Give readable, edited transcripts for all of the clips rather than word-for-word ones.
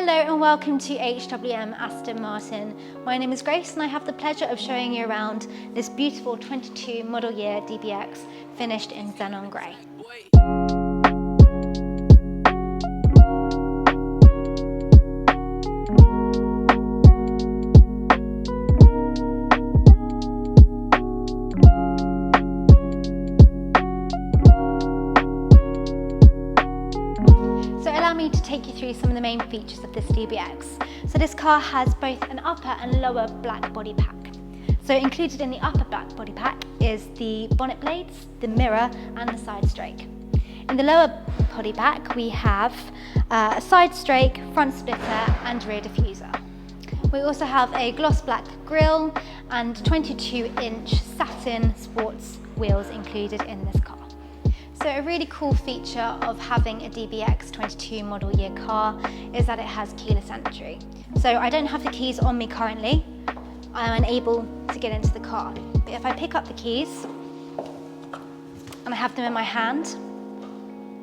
Hello and welcome to HWM Aston Martin. My name is Grace and I have the pleasure of showing you around this beautiful 22 model year DBX finished in Xenon Grey. So allow me to take you through some of the main features of this DBX. So this car has both an upper and lower black body pack. So included in the upper black body pack is the bonnet blades, the mirror and the side strake. In the lower body pack we have a side strake, front splitter and rear diffuser. We also have a gloss black grille and 22-inch satin sports wheels included in this car. So a really cool feature of having a DBX 22 model year car is that it has keyless entry. So I don't have the keys on me currently. I'm unable to get into the car. But if I pick up the keys and I have them in my hand,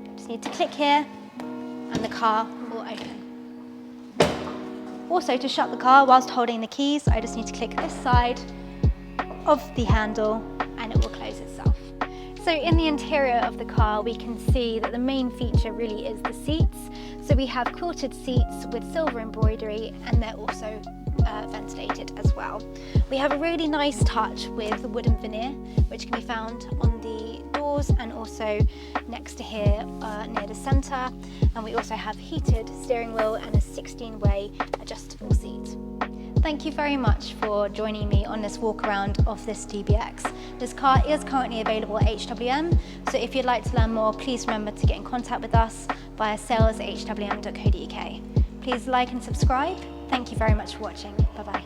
I just need to click here and the car will open. Also, to shut the car whilst holding the keys, I just need to click this side of the handle and it will close itself. So in the interior of the car, we can see that the main feature really is the seats. So we have quilted seats with silver embroidery and they're also ventilated as well. We have a really nice touch with wooden veneer, which can be found on the doors and also next to here near the centre. And we also have heated steering wheel and a 16-way adjustable seat. Thank you very much for joining me on this walk around of this DBX. This car is currently available at HWM, so if you'd like to learn more, please remember to get in contact with us via sales@hwm.co.uk. Please like and subscribe. Thank you very much for watching. Bye bye.